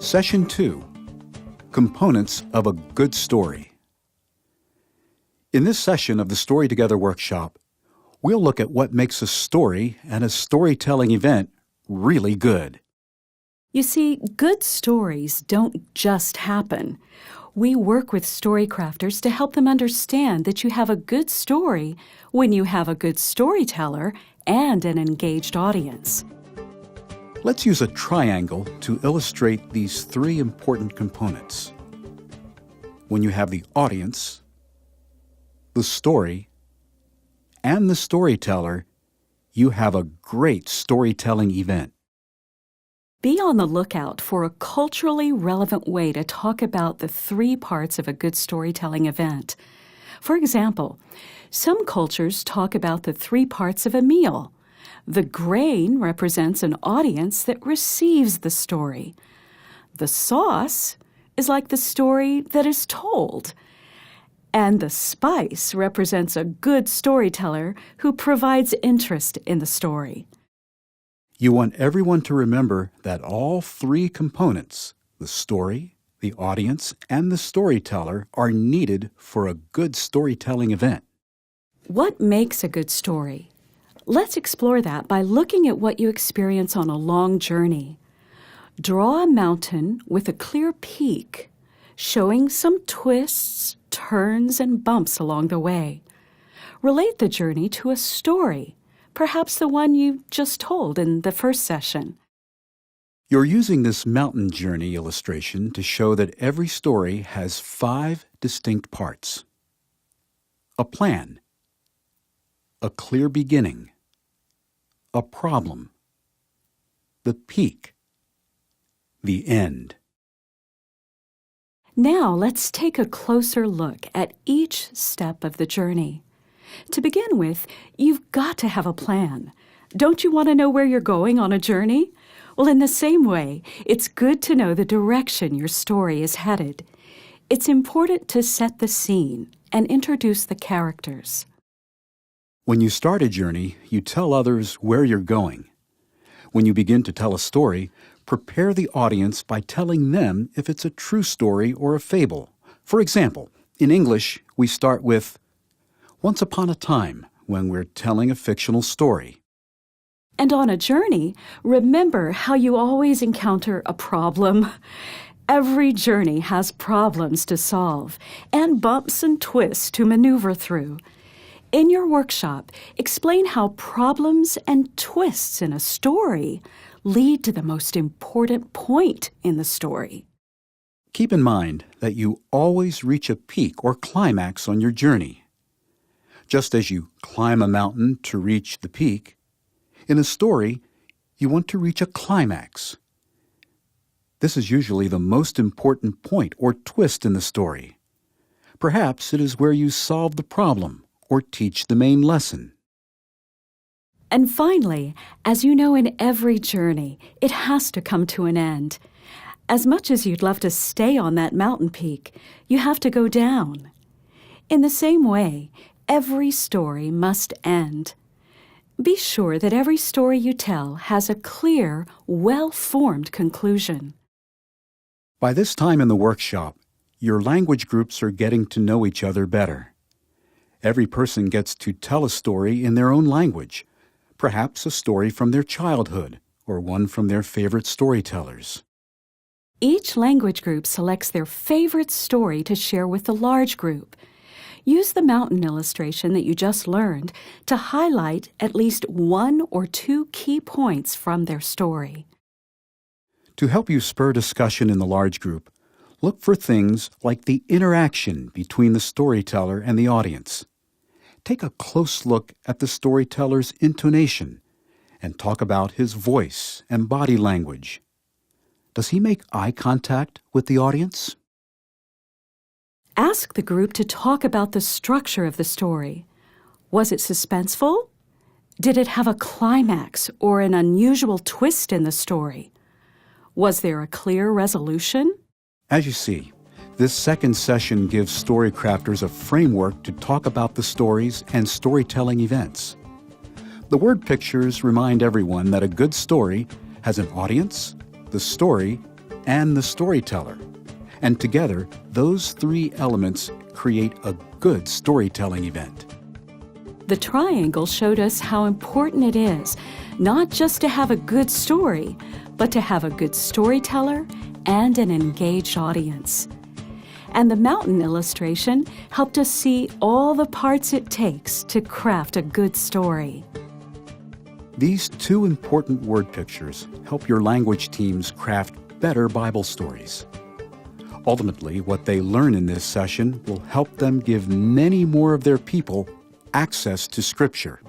Session 2. Components of a Good Story. In this session of the Story Together workshop, we'll look at what makes a story and a storytelling event really good. You see, good stories don't just happen. We work with story crafters to help them understand that you have a good story when you have a good storyteller and an engaged audience. Let's use a triangle to illustrate these three important components. When you have the audience, the story, and the storyteller, you have a great storytelling event. Be on the lookout for a culturally relevant way to talk about the three parts of a good storytelling event. For example, some cultures talk about the three parts of a meal. The grain represents an audience that receives the story. The sauce is like the story that is told. And the spice represents a good storyteller who provides interest in the story. You want everyone to remember that all three components, the story, the audience, and the storyteller, are needed for a good storytelling event. What makes a good story? Let's explore that by looking at what you experience on a long journey. Draw a mountain with a clear peak, showing some twists, turns, and bumps along the way. Relate the journey to a story, perhaps the one you just told in the first session. You're using this mountain journey illustration to show that every story has 5 distinct parts. A plan, a clear beginning, a problem, the peak, the end. Now let's take a closer look at each step of the journey. To begin with, you've got to have a plan. Don't you want to know where you're going on a journey? Well, in the same way, it's good to know the direction your story is headed. It's important to set the scene and introduce the characters. When you start a journey, you tell others where you're going. When you begin to tell a story, prepare the audience by telling them if it's a true story or a fable. For example, in English, we start with, "Once upon a time," when we're telling a fictional story. And on a journey, remember how you always encounter a problem. Every journey has problems to solve and bumps and twists to maneuver through. In your workshop, explain how problems and twists in a story lead to the most important point in the story. Keep in mind that you always reach a peak or climax on your journey. Just as you climb a mountain to reach the peak, in a story, you want to reach a climax. This is usually the most important point or twist in the story. Perhaps it is where you solve the problem or teach the main lesson. And finally, as you know, in every journey, it has to come to an end. As much as you'd love to stay on that mountain peak, you have to go down. In the same way, every story must end. Be sure that every story you tell has a clear, well-formed conclusion. By this time in the workshop, your language groups are getting to know each other better. Every person gets to tell a story in their own language, perhaps a story from their childhood or one from their favorite storytellers. Each language group selects their favorite story to share with the large group. Use the mountain illustration that you just learned to highlight at least 1 or 2 key points from their story. To help you spur discussion in the large group, look for things like the interaction between the storyteller and the audience. Take a close look at the storyteller's intonation and talk about his voice and body language. Does he make eye contact with the audience? Ask the group to talk about the structure of the story. Was it suspenseful? Did it have a climax or an unusual twist in the story? Was there a clear resolution? As you see, this second session gives story crafters a framework to talk about the stories and storytelling events. The word pictures remind everyone that a good story has an audience, the story, and the storyteller. And together, those three elements create a good storytelling event. The triangle showed us how important it is not just to have a good story, but to have a good storyteller and an engaged audience. And the mountain illustration helped us see all the parts it takes to craft a good story. These two important word pictures help your language teams craft better Bible stories. Ultimately, what they learn in this session will help them give many more of their people access to Scripture.